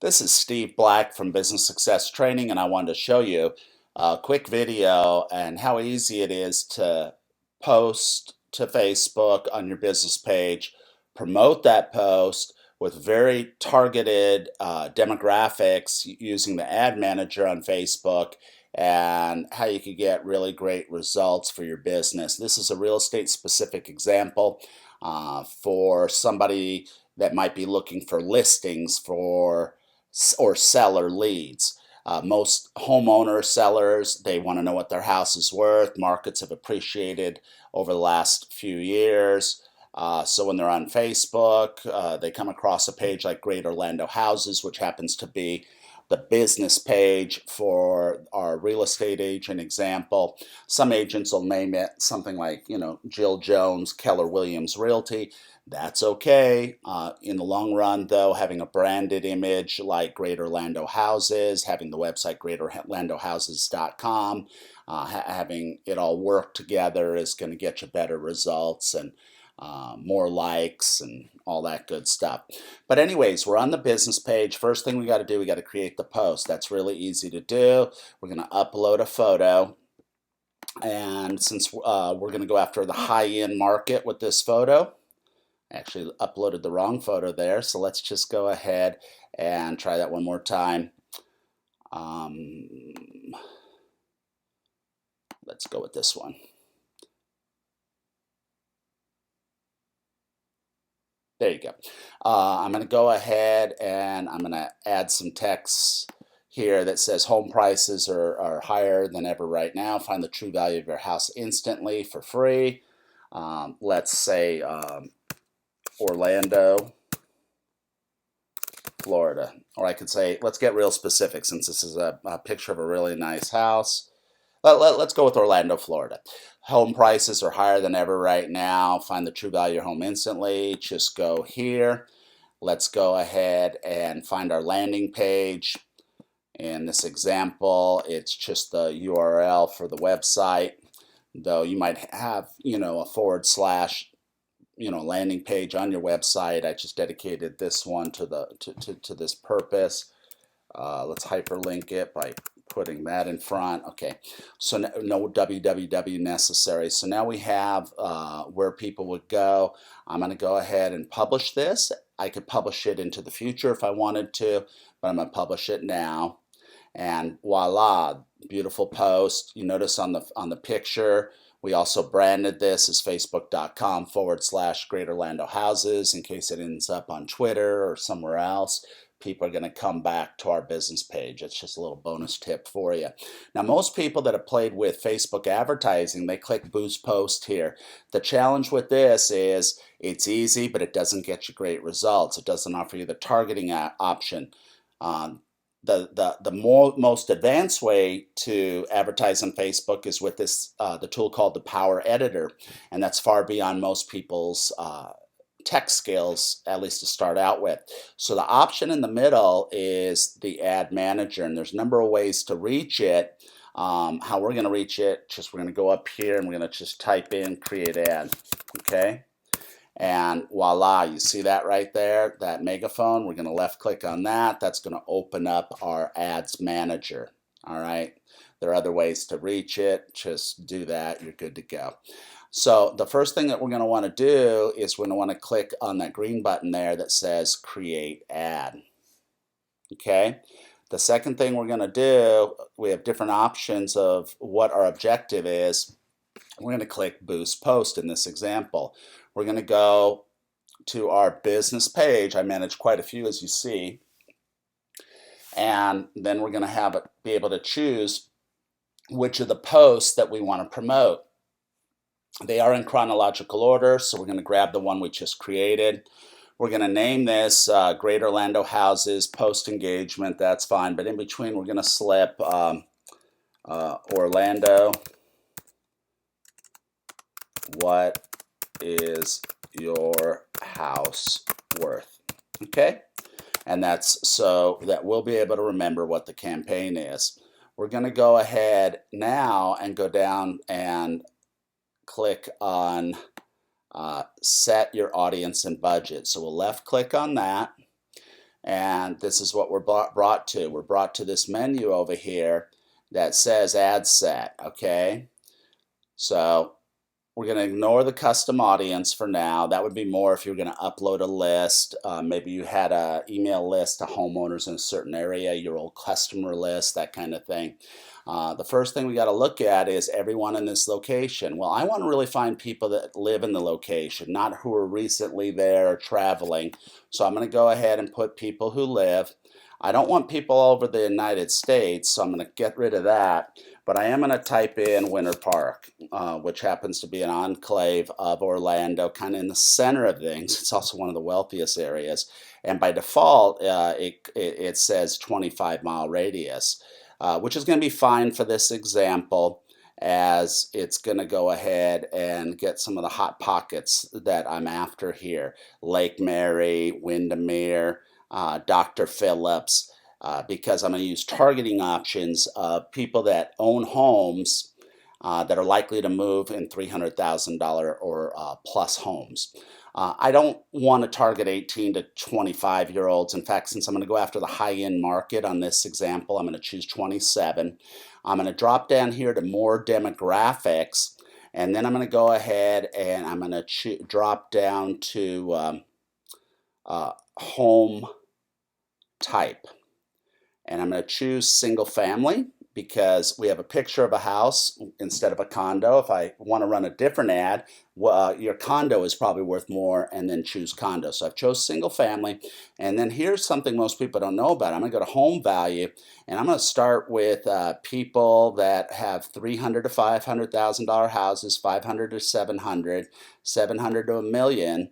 This is Steve Black from Business Success Training, and I wanted to show you a quick video and how easy it is to post to Facebook on your business page, promote that post with very targeted demographics using the ad manager on Facebook, and how you could get really great results for your business. This is a real estate specific example for somebody that might be looking for listings for or seller leads. Most homeowner sellers, they want to know what their house is worth. Markets have appreciated over the last few years. So when they're on Facebook, they come across a page like Great Orlando Houses, which happens to be the business page for our real estate agent example. Some agents will name it something like, Jill Jones, Keller Williams Realty. That's okay. In the long run, though, having a branded image like Great Orlando Houses, having the website greatorlandohouses.com, having it all work together is going to get you better results and more likes and all that good stuff. But anyways, we're on the business page. First thing we got to do, we got to create the post. That's really easy to do. We're going to upload a photo. And since we're going to go after the high-end market with this photo, actually uploaded the wrong photo there, so let's just go ahead and try that one more time. Let's go with this one. There you go. I'm going to go ahead and I'm going to add some text here that says home prices are higher than ever right now. Find the true value of your house instantly for free. Let's say Orlando, Florida. Or I could say, let's get real specific since this is a picture of a really nice house. Let's go with Orlando, Florida. Home prices are higher than ever right now. Find the true value of your home instantly. Just go here. Let's go ahead and find our landing page. In this example, it's just the URL for the website, though you might have, a forward slash landing page on your website. I just dedicated this one to this purpose. Let's hyperlink it by putting that in front. Okay, so no www necessary. So now we have where people would go. I'm going to go ahead and publish this. I could publish it into the future if I wanted to, but I'm going to publish it now. And voila, beautiful post. You notice on the picture, we also branded this as facebook.com/ Great Orlando Houses in case it ends up on Twitter or somewhere else. People are going to come back to our business page. It's just a little bonus tip for you. Now, most people that have played with Facebook advertising, they click boost post here. The challenge with this is it's easy, but it doesn't get you great results. It doesn't offer you the targeting option. The most advanced way to advertise on Facebook is with this the tool called the Power Editor, and that's far beyond most people's tech skills, at least to start out with. So the option in the middle is the Ad Manager, and there's a number of ways to reach it. How we're going to reach it, we're going to go up here and we're going to just type in Create Ad, okay? And voila, you see that right there, that megaphone. We're going to left click on that. That's going to open up our ads manager. All right. There are other ways to reach it. Just do that. You're good to go. So the first thing that we're going to want to do is we're going to want to click on that green button there that says create ad. Okay. The second thing we're going to do, we have different options of what our objective is. We're going to click boost post in this example. We're going to go to our business page. I manage quite a few, as you see. And then we're going to be able to choose which of the posts that we want to promote. They are in chronological order, so we're going to grab the one we just created. We're going to name this Great Orlando Houses Post Engagement. That's fine. But in between, we're going to slip Orlando, what is your house worth? Okay, and that's so that we'll be able to remember what the campaign is. We're going to go ahead now and go down and click on set your audience and budget. So we'll left click on that, And this is what we're brought to. We're brought to this menu over here that says ad set, okay? So we're going to ignore the custom audience for now. That would be more if you're going to upload a list. Maybe you had an email list to homeowners in a certain area, your old customer list, that kind of thing. The first thing we got to look at is everyone in this location. Well, I want to really find people that live in the location, not who are recently there or traveling. So I'm going to go ahead and put people who live. I don't want people over the United States, so I'm going to get rid of that. But I am going to type in Winter Park, which happens to be an enclave of Orlando, kind of in the center of things. It's also one of the wealthiest areas. And by default, it says 25-mile radius, which is going to be fine for this example, as it's going to go ahead and get some of the hot pockets that I'm after here. Lake Mary, Windermere, Dr. Phillips. Because I'm going to use targeting options of people that own homes that are likely to move in $300,000 or plus homes. I don't want to target 18 to 25-year-olds. In fact, since I'm going to go after the high-end market on this example, I'm going to choose 27. I'm going to drop down here to more demographics, and then I'm going to go ahead and I'm going to drop down to home type. And I'm going to choose single family because we have a picture of a house instead of a condo. If I want to run a different ad, your condo is probably worth more, and then choose condo. So I've chose single family. And then here's something most people don't know about. I'm going to go to home value, and I'm going to start with people that have $300,000 to $500,000 houses, 500 to 700, 700 to a million.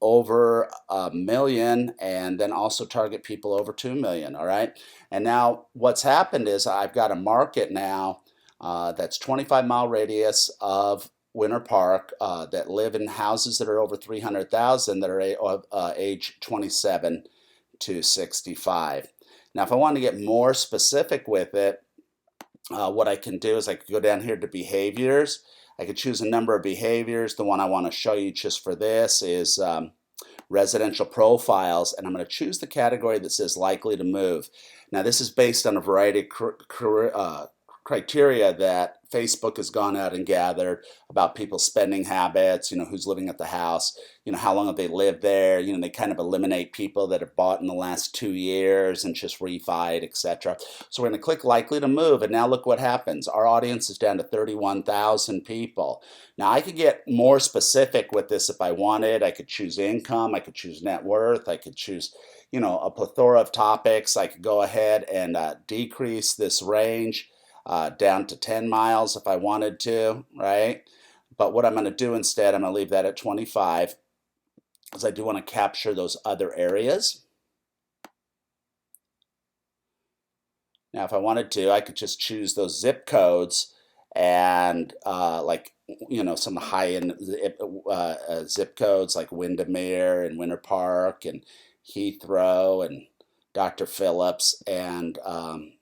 Over a million, and then also target people over 2 million. All right. And now what's happened is I've got a market now that's 25-mile radius of Winter Park that live in houses that are over 300,000 that are age 27 to 65. Now, if I want to get more specific with it, what I can do is I could go down here to behaviors. I could choose a number of behaviors. The one I want to show you just for this is residential profiles, and I'm going to choose the category that says likely to move. Now, this is based on a variety of criteria that Facebook has gone out and gathered about people's spending habits, who's living at the house, how long have they lived there, they kind of eliminate people that have bought in the last 2 years and just refied, etc. So we're going to click likely to move, and now look what happens. Our audience is down to 31,000 people. Now, I could get more specific with this if I wanted. I could choose income, I could choose net worth, I could choose a plethora of topics. I could go ahead and decrease this range down to 10 miles if I wanted to, right? But what I'm going to do instead, I'm going to leave that at 25 because I do want to capture those other areas. Now, if I wanted to, I could just choose those zip codes and some high-end zip codes like Windermere and Winter Park and Heathrow and Dr. Phillips, and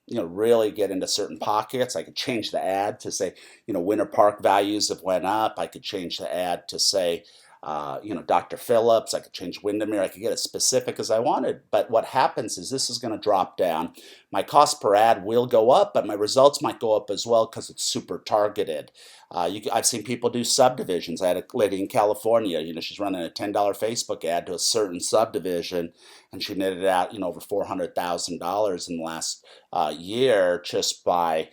really get into certain pockets. I could change the ad to say, Winter Park values have went up. I could change the ad to say, Dr. Phillips. I could change Windermere. I could get as specific as I wanted. But what happens is this is going to drop down. My cost per ad will go up, but my results might go up as well because it's super targeted. I've seen people do subdivisions. I had a lady in California, she's running a $10 Facebook ad to a certain subdivision, and she netted out, over $400,000 in the last year just by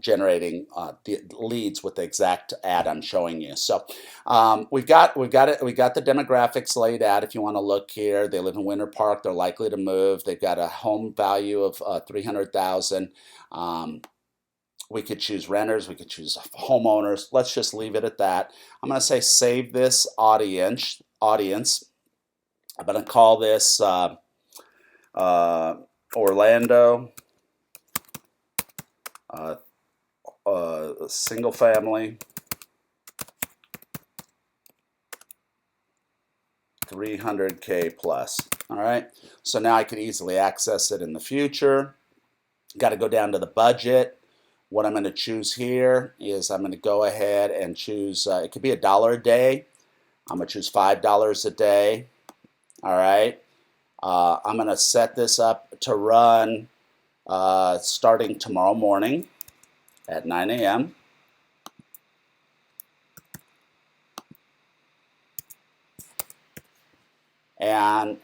generating the leads with the exact ad I'm showing you. So we've got the demographics laid out. If you want to look here, they live in Winter Park. They're likely to move. They've got a home value of 300,000. We could choose renters. We could choose homeowners. Let's just leave it at that. I'm going to say save this audience. I'm going to call this Orlando. Single family, 300K plus. All right, so now I can easily access it in the future. Got to go down to the budget. What I'm going to choose here is I'm going to go ahead and choose, it could be $1 a day. I'm going to choose $5 a day. All right. I'm going to set this up to run starting tomorrow morning at 9 a.m. And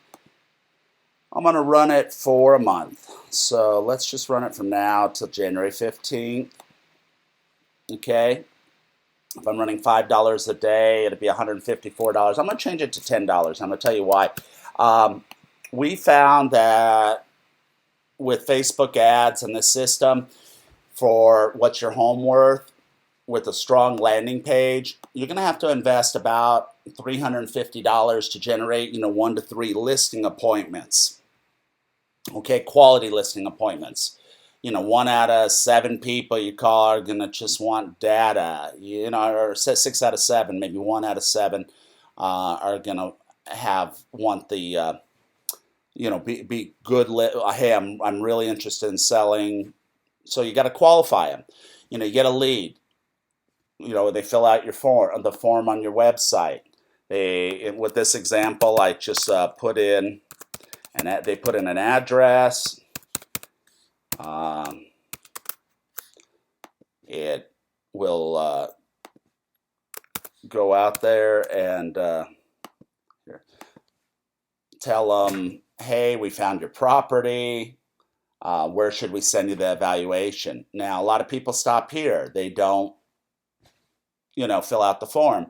I'm going to run it for a month. So let's just run it from now till January 15th. Okay. If I'm running $5 a day, it'd be $154. I'm going to change it to $10. I'm going to tell you why. Um, we found that with Facebook ads and the system for what's your home worth, with a strong landing page, you're going to have to invest about $350 to generate, 1 to 3 listing appointments. Okay, quality listing appointments. 1 out of 7 people you call are going to just want data, or 6 out of 7, maybe 1 out of 7 are going to want the, be good. Hey, I'm really interested in selling. So you got to qualify them. You get a lead. They fill out the form on your website. With this example, I just put in, and they put in an address. It will go out there and tell them, hey, we found your property. Where should we send you the evaluation? Now, a lot of people stop here. They don't, fill out the form.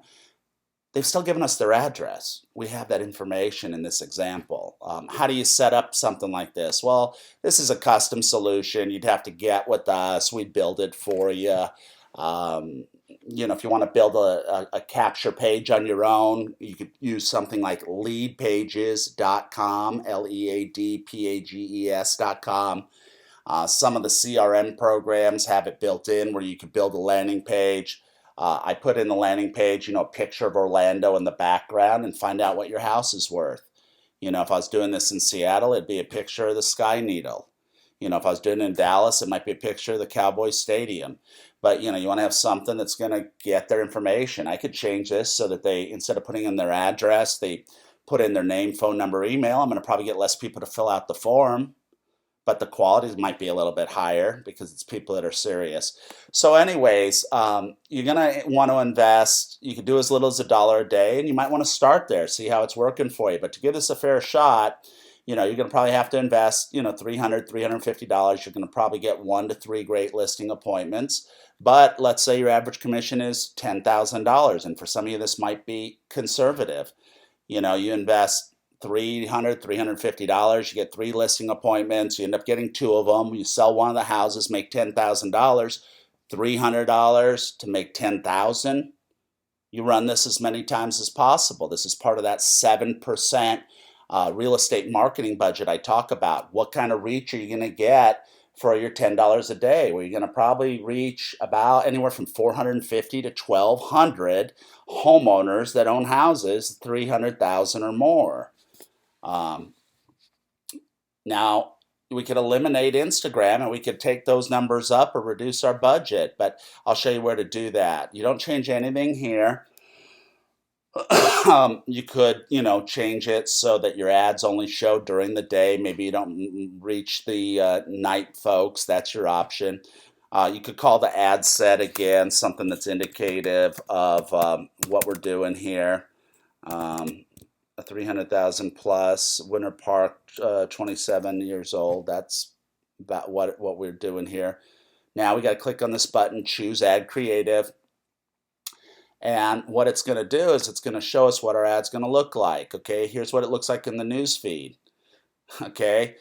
They've still given us their address. We have that information in this example. How do you set up something like this? Well, this is a custom solution. You'd have to get with us. We'd build it for you. If you want to build a capture page on your own, you could use something like leadpages.com, leadpages.com. Some of the CRM programs have it built in where you could build a landing page. I put in the landing page, a picture of Orlando in the background and find out what your house is worth. If I was doing this in Seattle, it'd be a picture of the Sky Needle. If I was doing it in Dallas, it might be a picture of the Cowboys Stadium. But, you want to have something that's going to get their information. I could change this so that they, instead of putting in their address, they put in their name, phone number, email. I'm going to probably get less people to fill out the form, but the quality might be a little bit higher because it's people that are serious. So anyways, you're going to want to invest. You can do as little as $1 a day, and you might want to start there, see how it's working for you. But to give this a fair shot, you're going to probably have to invest, $350. You're going to probably get 1 to 3 great listing appointments. But let's say your average commission is $10,000. And for some of you, this might be conservative. You invest $350, you get 3 listing appointments, you end up getting 2 of them, you sell one of the houses, make $10,000, $300 to make $10,000. You run this as many times as possible. This is part of that 7% real estate marketing budget I talk about. What kind of reach are you going to get for your $10 a day? Well, you're going to probably reach about anywhere from 450 to 1,200 homeowners that own houses 300,000 or more. Now, we could eliminate Instagram and we could take those numbers up or reduce our budget, but I'll show you where to do that. You don't change anything here. You could, change it so that your ads only show during the day. Maybe you don't reach the night folks. That's your option. You could call the ad set again, something that's indicative of what we're doing here. A 300,000 plus, Winter Park, 27 years old. That's about what we're doing here. Now we got to click on this button, choose ad creative. And what it's going to do is it's going to show us what our ad's going to look like. Okay, here's what it looks like in the news feed. Okay,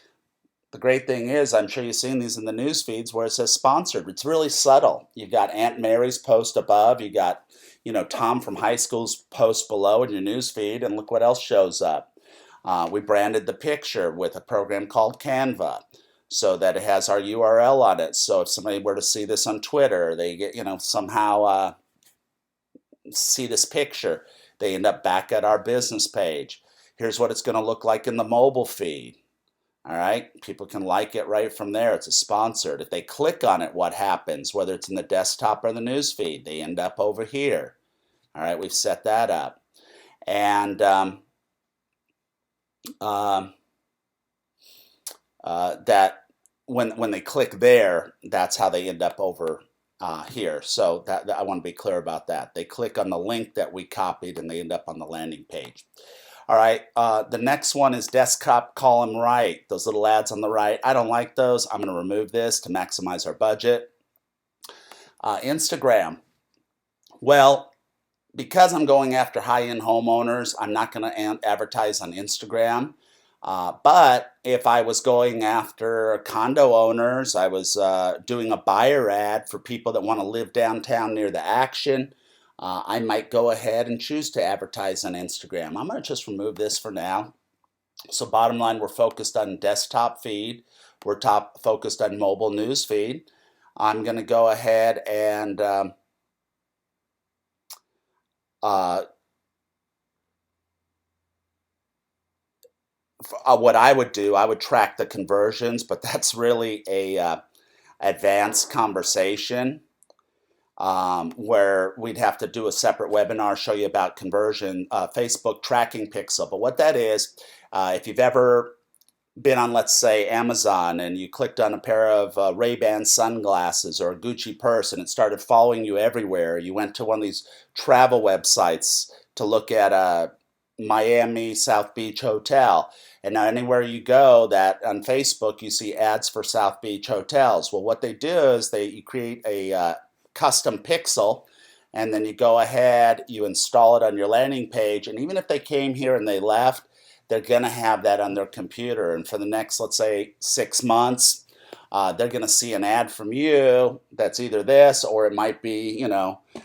the great thing is, I'm sure you've seen these in the news feeds where it says sponsored. It's really subtle. You've got Aunt Mary's post above. You got, Tom from high school's post below in your news feed, and look what else shows up. We branded the picture with a program called Canva, so that it has our URL on it. So if somebody were to see this on Twitter, they get, somehow see this picture, they end up back at our business page. Here's what it's going to look like in the mobile feed. All right, people can like it right from there. It's a sponsored. If they click on it, what happens? Whether it's in the desktop or the news feed, they end up over here. All right, we've set that up. And that when they click there, that's how they end up over here. So that I want to be clear about that. They click on the link that we copied and they end up on the landing page. All right, the next one is desktop column right. Those little ads on the right, I don't like those. I'm going to remove this to maximize our budget. Instagram. Well, because I'm going after high-end homeowners, I'm not going to advertise on Instagram. But if I was going after condo owners, I was doing a buyer ad for people that want to live downtown near the action, I might go ahead and choose to advertise on Instagram. I'm going to just remove this for now. So bottom line, we're focused on desktop feed. We're focused on mobile news feed. I'm going to go ahead and what I would do, I would track the conversions, but that's really a advanced conversation where we'd have to do a separate webinar, show you about conversion, Facebook tracking pixel. But what that is, if you've ever been on, let's say, Amazon and you clicked on a pair of Ray-Ban sunglasses or a Gucci purse and it started following you everywhere. You went to one of these travel websites to look at a Miami South Beach hotel. And now anywhere you go that on Facebook, you see ads for South Beach hotels. Well, what they do is you create a custom pixel and then you go ahead, you install it on your landing page. And even if they came here and they left, they're going to have that on their computer. And for the next, let's say, 6 months, they're going to see an ad from you that's either this or it might be,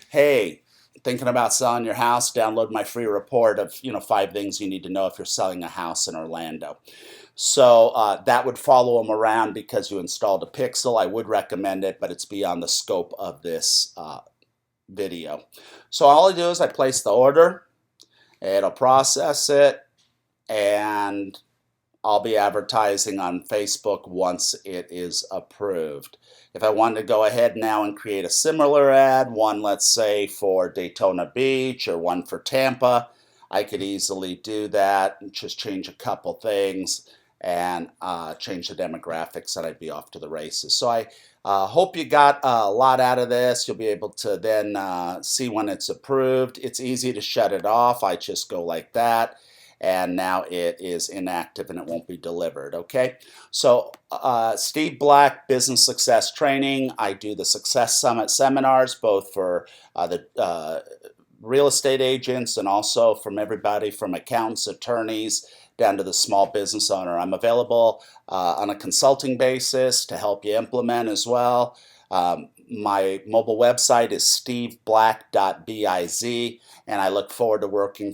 hey, thinking about selling your house, download my free report of, 5 things you need to know if you're selling a house in Orlando. So that would follow them around because you installed a pixel. I would recommend it, but it's beyond the scope of this video. So all I do is I place the order. It'll process it. And I'll be advertising on Facebook once it is approved. If I wanted to go ahead now and create a similar ad, one let's say for Daytona Beach or one for Tampa, I could easily do that and just change a couple things and change the demographics and I'd be off to the races. So I hope you got a lot out of this. You'll be able to then see when it's approved. It's easy to shut it off. I just go like that. And now it is inactive and it won't be delivered. Okay, so Steve Black, Business Success Training. I do the Success Summit seminars, both for the real estate agents and also from everybody from accountants, attorneys, down to the small business owner. I'm available on a consulting basis to help you implement as well. My mobile website is steveblack.biz, and I look forward to working